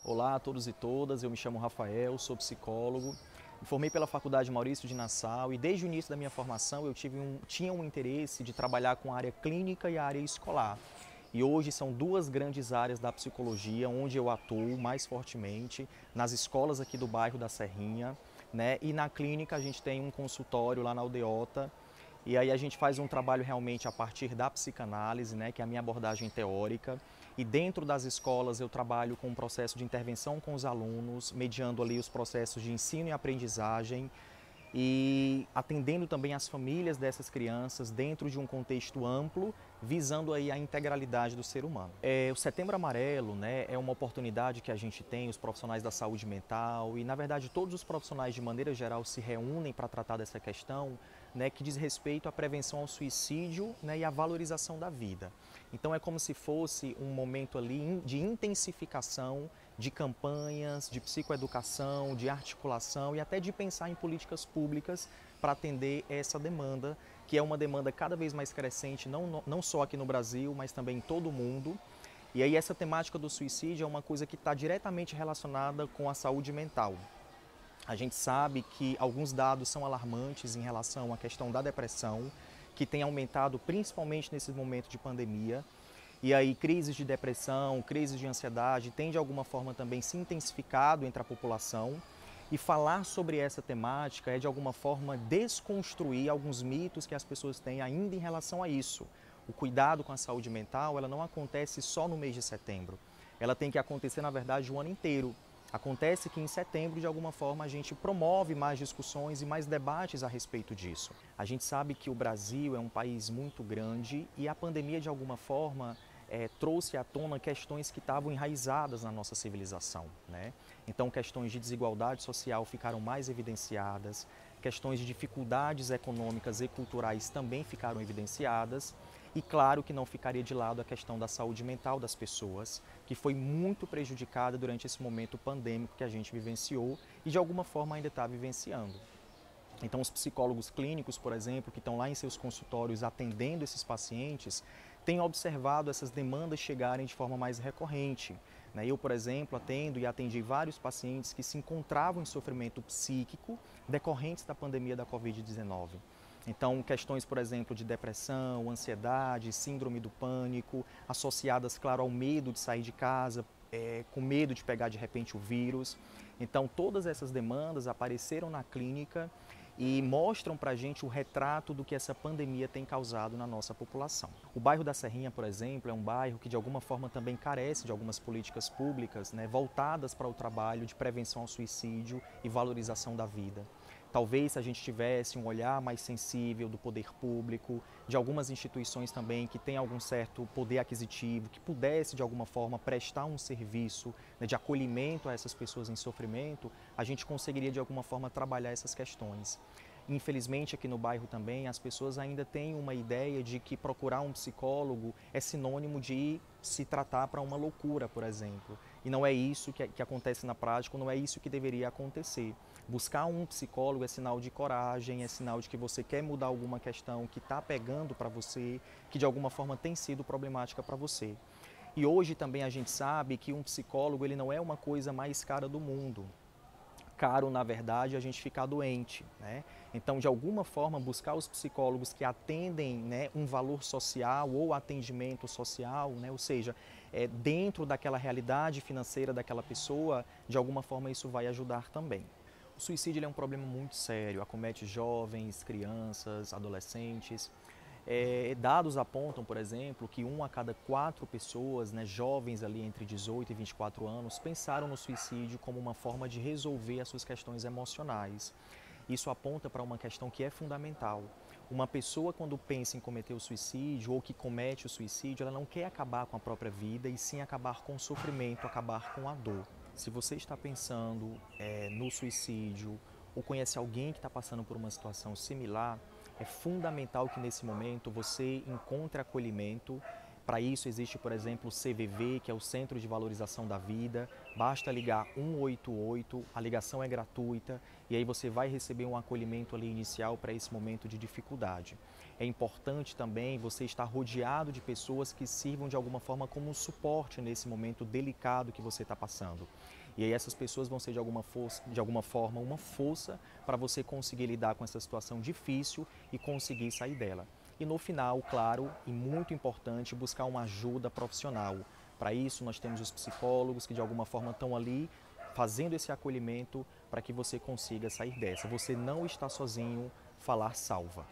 Olá a todos e todas, eu me chamo Rafael, sou psicólogo, me formei pela Faculdade Maurício de Nassau e desde o início da minha formação eu tinha um interesse de trabalhar com a área clínica e a área escolar. E hoje são duas grandes áreas da psicologia onde eu atuo mais fortemente, nas escolas aqui do bairro da Serrinha, né? E na clínica a gente tem um consultório lá na Aldeota. E aí a gente faz um trabalho realmente a partir da psicanálise, né, que é a minha abordagem teórica. E dentro das escolas eu trabalho com um processo de intervenção com os alunos, mediando ali os processos de ensino e aprendizagem e atendendo também as famílias dessas crianças dentro de um contexto amplo, visando aí a integralidade do ser humano. O Setembro Amarelo, né, é uma oportunidade que a gente tem, os profissionais da saúde mental e, na verdade, todos os profissionais de maneira geral se reúnem para tratar dessa questão, né, que diz respeito à prevenção ao suicídio, né, e à valorização da vida. Então é como se fosse um momento ali de intensificação de campanhas, de psicoeducação, de articulação e até de pensar em políticas públicas para atender essa demanda, que é uma demanda cada vez mais crescente, não só aqui no Brasil, mas também em todo o mundo. E aí essa temática do suicídio é uma coisa que está diretamente relacionada com a saúde mental. A gente sabe que alguns dados são alarmantes em relação à questão da depressão, que tem aumentado principalmente nesse momento de pandemia. E aí crises de depressão, crises de ansiedade têm de alguma forma também se intensificado entre a população. E falar sobre essa temática é de alguma forma desconstruir alguns mitos que as pessoas têm ainda em relação a isso. O cuidado com a saúde mental, ela não acontece só no mês de setembro. Ela tem que acontecer, na verdade, o ano inteiro. Acontece que em setembro, de alguma forma, a gente promove mais discussões e mais debates a respeito disso. A gente sabe que o Brasil é um país muito grande e a pandemia, de alguma forma, trouxe à tona questões que estavam enraizadas na nossa civilização, né? Então, questões de desigualdade social ficaram mais evidenciadas, questões de dificuldades econômicas e culturais também ficaram evidenciadas. E claro que não ficaria de lado a questão da saúde mental das pessoas, que foi muito prejudicada durante esse momento pandêmico que a gente vivenciou e de alguma forma ainda está vivenciando. Então, os psicólogos clínicos, por exemplo, que estão lá em seus consultórios atendendo esses pacientes, têm observado essas demandas chegarem de forma mais recorrente. Eu, por exemplo, atendo e atendi vários pacientes que se encontravam em sofrimento psíquico decorrentes da pandemia da Covid-19. Então, questões, por exemplo, de depressão, ansiedade, síndrome do pânico, associadas, claro, ao medo de sair de casa, com medo de pegar de repente o vírus. Então, todas essas demandas apareceram na clínica e mostram para a gente o retrato do que essa pandemia tem causado na nossa população. O bairro da Serrinha, por exemplo, é um bairro que de alguma forma também carece de algumas políticas públicas, né, voltadas para o trabalho de prevenção ao suicídio e valorização da vida. Talvez se a gente tivesse um olhar mais sensível do poder público, de algumas instituições também que têm algum certo poder aquisitivo, que pudesse de alguma forma prestar um serviço, né, de acolhimento a essas pessoas em sofrimento, a gente conseguiria de alguma forma trabalhar essas questões. Infelizmente, aqui no bairro também, as pessoas ainda têm uma ideia de que procurar um psicólogo é sinônimo de se tratar para uma loucura, por exemplo. E não é isso que acontece na prática, não é isso que deveria acontecer. Buscar um psicólogo é sinal de coragem, é sinal de que você quer mudar alguma questão que está pegando para você, que de alguma forma tem sido problemática para você. E hoje também a gente sabe que um psicólogo ele não é uma coisa mais cara do mundo. Caro, na verdade, a gente ficar doente, né? Então, de alguma forma, buscar os psicólogos que atendem, né, um valor social ou atendimento social, né? Ou seja, dentro daquela realidade financeira daquela pessoa, de alguma forma isso vai ajudar também. O suicídio é um problema muito sério, acomete jovens, crianças, adolescentes. Dados apontam, por exemplo, que 1 a cada 4 pessoas, né, jovens ali entre 18 e 24 anos, pensaram no suicídio como uma forma de resolver as suas questões emocionais. Isso aponta para uma questão que é fundamental. Uma pessoa, quando pensa em cometer o suicídio ou que comete o suicídio, ela não quer acabar com a própria vida e sim acabar com o sofrimento, acabar com a dor. Se você está pensando no suicídio ou conhece alguém que está passando por uma situação similar, é fundamental que nesse momento você encontre acolhimento Para isso existe, por exemplo, o CVV, que é o Centro de Valorização da Vida. Basta ligar 188, a ligação é gratuita e aí você vai receber um acolhimento ali inicial para esse momento de dificuldade. É importante também você estar rodeado de pessoas que sirvam de alguma forma como um suporte nesse momento delicado que você está passando. E aí essas pessoas vão ser de alguma forma uma força para você conseguir lidar com essa situação difícil e conseguir sair dela. E no final, claro, e muito importante, buscar uma ajuda profissional. Para isso, nós temos os psicólogos que de alguma forma estão ali fazendo esse acolhimento para que você consiga sair dessa. Você não está sozinho, falar salva.